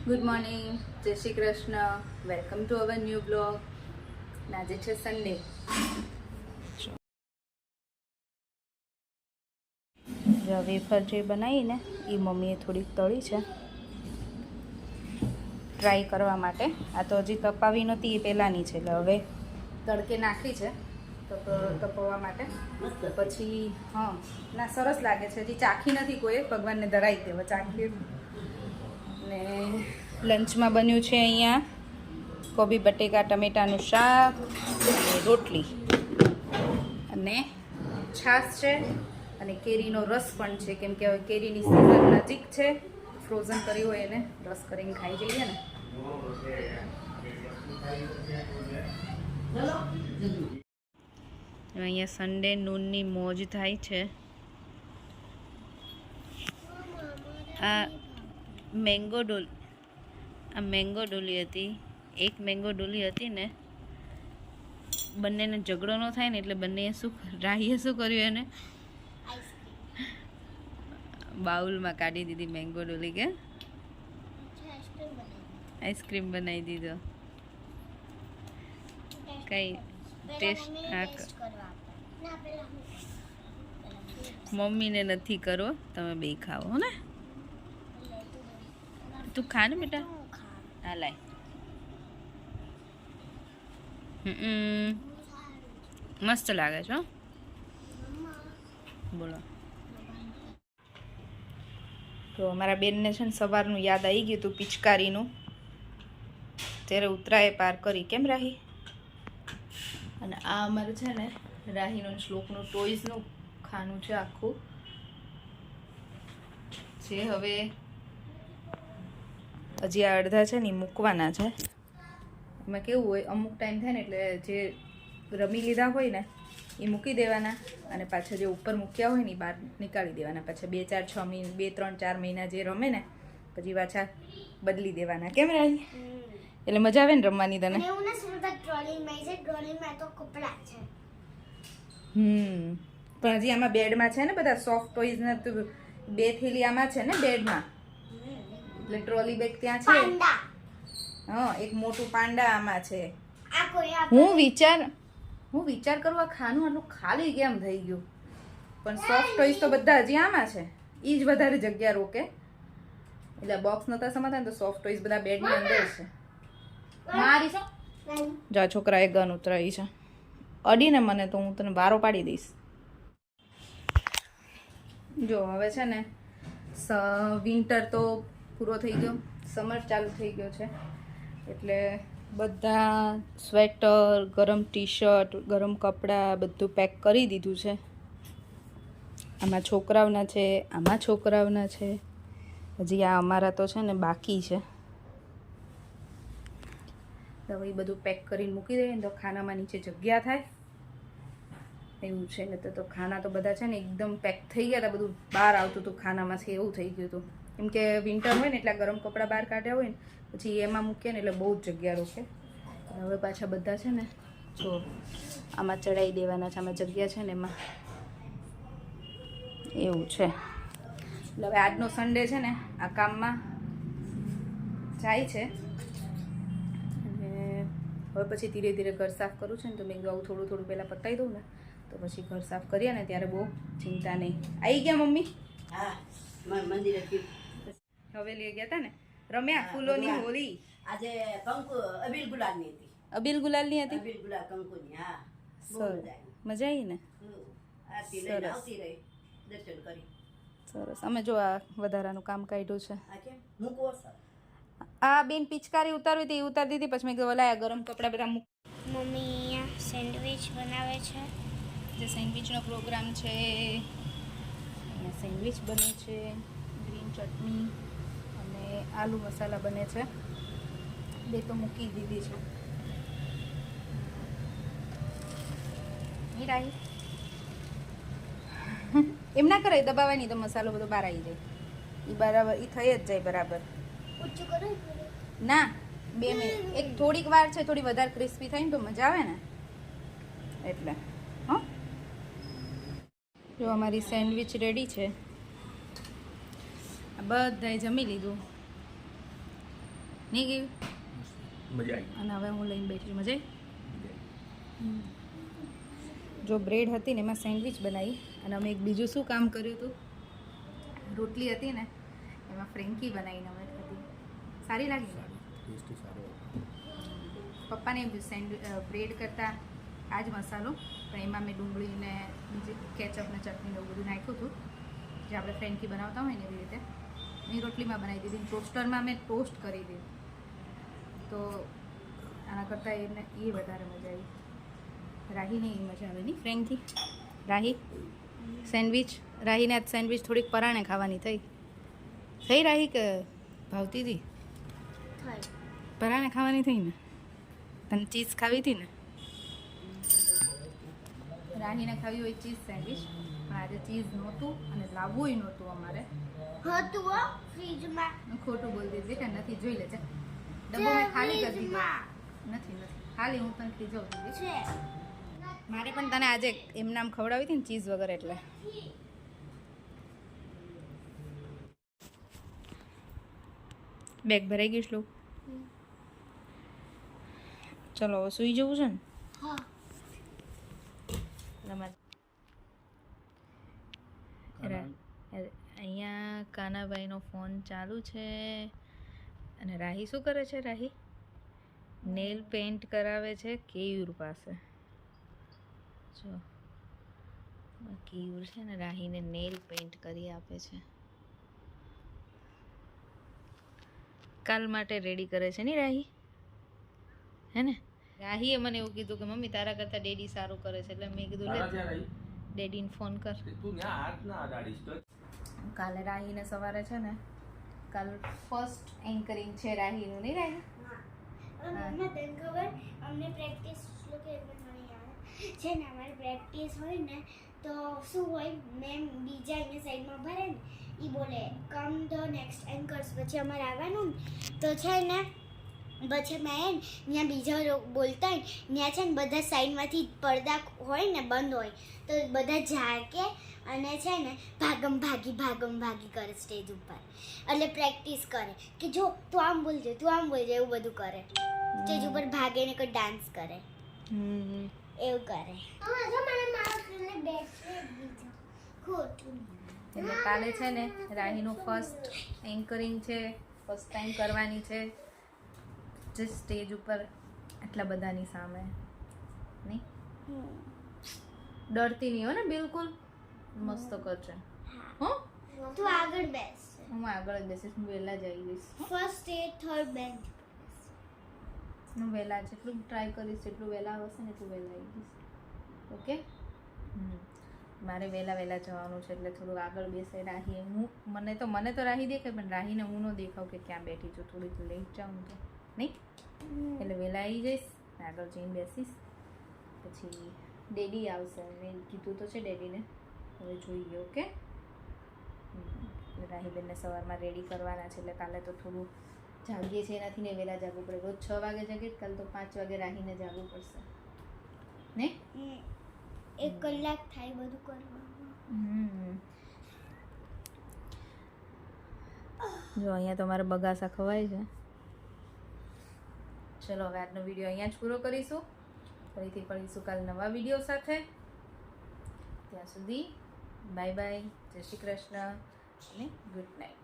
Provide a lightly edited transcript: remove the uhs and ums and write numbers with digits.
Good morning, જય Shri Krishna. Welcome to our new blog. આજે છે સન્ડે. જો વેફર જે બનાવી ને એ મમ્મીએ થોડીક તળી છે ટ્રાય કરવા માટે. આ તો હજી તપાવી નહોતી, એ પહેલાંની છે, એટલે હવે તડકે નાખી છે તપવા માટે. પછી હા ના, સરસ લાગે છે. હજી ચાખી નથી કોઈ, ભગવાનને ધરાવી દેવા ચાખી. ને લંચમાં બન્યું છે અહીંયા કોબી બટેકા ટમેટાનું શાક અને રોટલી અને છાશ છે અને કેરીનો રસ પણ છે, કેમ કે હવે કેરીની સિઝન નજીક છે. ફ્રોઝન કરી હોય એને રસ કરીને ખાઈ જઈએ ને. અહીંયા સન્ડે નૂનની મોજ થાય છે. આ મેંગો ડોલી હતી. એક મેંગો ડોલી હતી ને, બંનેને ઝઘડો ન થાય ને એટલે બંને રાહીએ શું કર્યું, એને બાઉલમાં કાઢી દીધી મેંગો ડોલી. કે આઈસ્ક્રીમ બનાવી દીધો. કઈ ટેસ્ટ મમ્મીને નથી કરો, તમે બે ખાઓ ને. તું ખા ને બેટા. હા લાય. મસ્ત લાગે છે. બોલો. તો અમારા બેનને છે ને સવારનું યાદ આવી ગયું હતું પિચકારીનું, ત્યારે ઉતરાએ પાર કરી. કેમ રાહી? અને આ અમારું છે ને રાહીનું શ્લોકનું ટોયઝનું ખાનું છે આખું. જે હવે હજી આ અડધા છે ને મૂકવાના છે. એમાં કેવું હોય, અમુક ટાઈમ થાય ને એટલે જે રમી લીધા હોય ને એ મૂકી દેવાના, અને પાછા જે ઉપર મૂક્યા હોય ને એ બહાર નીકાળી દેવાના. પાછા 2-3-4 મહિના જે રમે ને પછી પાછા બદલી દેવાના. કેમ રાહી? એટલે મજા આવે ને રમવાની તને? પણ હજી આમાં બેડમાં છે ને બધા સોફ્ટ ટોયઝ ને 2 થેલી આમાં છે ને બેડમાં, એટલે ટ્રોલી બેગ ત્યાં છે. હા, એક મોટું પાંડા આમાં છે. હું વિચાર કરું આ ખાનું આટલું ખાલી કેમ થઈ ગયું, પણ સોફ્ટ ટોયઝ તો બધા હજી આમાં છે. એ જ વધારે જગ્યા રોકે. એટલે બોક્સ નતા સમાતા ને તો સોફ્ટ ટોયઝ બધા બેડની અંદર છે. મારી છો જા છોકરાએ ગન ઉતરાવી છે. અડીને મને તો હું તને વારો પાડી દઈશ. જો હવે છે ને વિન્ટર તો પૂરો થઈ ગયો, સમર ચાલુ થઈ ગયો છે. એટલે બધા સ્વેટર, ગરમ ટી શર્ટ, ગરમ કપડાં બધું પેક કરી દીધું છે. આમાં છોકરાઓના છે, આમાં છોકરાઓના છે. હજી આ અમારા તો છે ને બાકી છે. તો એ બધું પેક કરીને મૂકી દઈએ ને તો ખાનામાં નીચે જગ્યા થાય એવું છે. ને તો ખાના તો બધા છે ને એકદમ પેક થઈ ગયા હતા, બધું બહાર આવતું હતું ખાનામાંથી, એવું થઈ ગયું હતું. કેમ કે વિન્ટર હોય ને એટલે ગરમ કપડાં બહાર કાઢ્યા હોય ને પછી એમાં મૂકીએ ને એટલે બહુ જ જગ્યા રોકે. હવે પાછા બધા છે ને જો આમાં ચડાવી દેવાના છે. આમાં જગ્યા છે ને એમાં એવું છે. એટલે હવે આજનો સન્ડે છે ને આ કામમાં જાય છે. અને હવે પછી ધીરે ધીરે ઘર સાફ કરું છે ને, તો મેં આવું થોડું થોડું પહેલાં પતાવી દઉં ને તો પછી ઘર સાફ કરીએ ને ત્યારે બહુ ચિંતા નહીં. આવી ગયા મમ્મી? હા, મંદિરે હવેલી ગયા હતા ને, રમ્યા ફૂલોની હોળી. આજે કંકુ અબીલ ગુલાલની હતી. અબીલ ગુલાલની હતી? અબીલ ગુલાલ કંકુની. હા, સરસ. મજા આવી ને? આરતી લઈને આવતી રહી, દર્શન કરી. સરસ. અમે જો આ વધારાનું કામ કાઢ્યું છે. આ કેમ મૂકવો સર? આ બેન પિચકારી ઉતારવી હતી, ઉતારી દીધી. પછી મેં કીધું લાયા ગરમ કપડાં બધા મૂક. મમ્મી અહીંયા સેન્ડવિચ બનાવે છે. જે સેન્ડવિચનો પ્રોગ્રામ છે. અહીંયા સેન્ડવિચ બને છે, ગ્રીન ચટણી અને આલુ મસાલા બને છે. બે તો મૂકી દીધી છે. મીરાઈ એમ ના કરે, દબાવવાની તો મસાલો બધો બહાર આવી જાય. એ બરાબર એ થઈ જ જાય બરાબર. ના, 2 મિનિટ. એક થોડીક વાર છે, થોડી વધારે ક્રિસ્પી થાય ને તો મજા આવે ને એટલે. હા, જો અમારી સેન્ડવિચ રેડી છે. બધાએ જમી લીધું. નહીં ગયું? મજા આવી. અને હવે હું લઈને બેઠી છું. મજા આવી? મજા આવી. જો બ્રેડ હતી ને એમાં સેન્ડવિચ બનાવી અને અમે એક બીજું શું કામ કર્યું હતું, રોટલી હતી ને એમાં ફ્રેન્કી બનાવીને અમે ખાધી. સારી લાગી ને? ટેસ્ટ સારો હતો. પપ્પાને બ્રેડ કરતાં આ જ મસાલો, પણ એમાં મેં ડુંગળીને કેચઅપ ને ચટણી એવું બધું નાખ્યું હતું, જે આપણે ફ્રેન્કી બનાવતા હોય ને એવી રીતે. એ રોટલીમાં બનાવી દીધી, ટોસ્ટરમાં મેં ટોસ્ટ કરી દીધું. તો આના કરતાં એને એ વધારે મજા આવી. રાહીને એ મજા આવે નહીં ફ્રેન્કી? રાહી સેન્ડવિચ, રાહીને આજ સેન્ડવિચ થોડીક પરાણે ખાવાની થઈ. રાહી કે ભાવતી હતી? પરાણે ખાવાની થઈ ને? તને ચીઝ ખાવી હતી ને? રાહીને ખાવી હોય ચીઝ સેન્ડવિચ, પણ આજે ચીઝ નહોતું અને લાવવું નહોતું અમારે. હતું હો ફ્રીજમાં. હું ખોટું બોલતી હતી કે નથી, જોઈ લેજે ડબ્બો મેં ખાલી કરી દીધો. નથી ખાલી, હું તને ખીજવતી હતી. છે મારે પણ તને આજે એમ નામ ખવડાવી હતી ને ચીઝ વગર, એટલે બેગ ભરાઈ ગયું શ્લોક. ચલો હવે સૂઈ જવું છે ને? હા. અહીંયા કાનાભાઈનો ફોન ચાલુ છે અને રાહી શું કરે છે? રાહી નેલ પેન્ટ કરાવે છે કેયુર પાસે. જો કેયુર છે ને રાહીને નેલ પેન્ટ કરી આપે છે. કાલ માટે રેડી કરે છે ને રાહી, હે ને? રાહીએ મને એવું કીધું કે મમ્મી તારા કરતાં ડેડી સારું કરે છે, એટલે મેં કીધું લે ડેડીને ફોન કર. તું ત્યાં હાથ ના અડાડીશ તો. કાલે રાહીને સવારે છે ને, કાલ ફર્સ્ટ એન્કરિંગ છે રાહીનું, નહીં રાહી? મમ્મા તને ખબર અમને પ્રેક્ટિસ લોકો એટલે મને યાદ છે ને, અમારી પ્રેક્ટિસ હોય ને તો શું હોય, મેમ બીજા અહીંયા સાઈડમાં ભરે ને એ બોલે કમ ધ નેક્સ્ટ એન્કર્સ, પછી અમારે આવવાનું ને તો છે ને પછી મેં ત્યાં બીજા લોકો બોલતા હોય ત્યાં છે ને બધા સાઈડમાંથી પડદા હોય ને બંધ હોય તો બધા ઝાકે અને છે ને ભાગમ ભાગી કરે સ્ટેજ ઉપર, એટલે પ્રેક્ટિસ કરે કે જો તું આમ બોલજે એવું બધું કરે. સ્ટેજ ઉપર ભાગે ને કોઈ ડાન્સ કરે એવું કરે. એટલે કાલે છે ને રાહીનું ફર્સ્ટ એન્કરિંગ છે, ફર્સ્ટ ટાઈમ કરવાની છે જે સ્ટેજ ઉપર આટલા બધાની સામે. નહીં ડરતી નહીં હો ને બિલકુલ? મસ્ત કરશે હો. તું આગળ બેસ. હું આગળ જ બેસીશ, હું વહેલા જ આવી જઈશ. First stage third bench. હું વહેલા જેટલું ટ્રાય કરીશ જેટલું વહેલા આવશે ને એટલું વહેલા આવી જઈશ. ઓકે? મારે વહેલા જવાનું છે એટલે થોડું આગળ બેસે રાહી. મને તો રાહી દેખાય, પણ રાહીને હું ન દેખાવ કે ક્યાં બેઠી છું. થોડીક લેટ જાઉં તો નહીં, એટલે વહેલા આવી જઈશ, આગળ જઈને બેસીશ. પછી ડેડી આવશે, મેં કીધું તો છે ડેડીને, હવે જોઈએ. ઓકે? રાહીબેનને સવારમાં રેડી કરવાના છે, એટલે કાલે તો થોડું જાગીએ છીએ એનાથી ને વહેલા જાગવું પડે. રોજ 6 વાગે જાગે, કાલે તો 5 વાગે રાહીને જાગવું પડશે ને? 1 કલાક થાય બધું કરવાનું. જો અહીંયા તો મારા બગાસા ખવાય છે. ચલો હવે આજનો વિડીયો અહીંયા જ પૂરો કરીશું. ફરીથી મળીશું કાલ નવા વિડીયો સાથે. ત્યાં સુધી બાય બાય, જય શ્રી કૃષ્ણ અને ગુડ નાઇટ.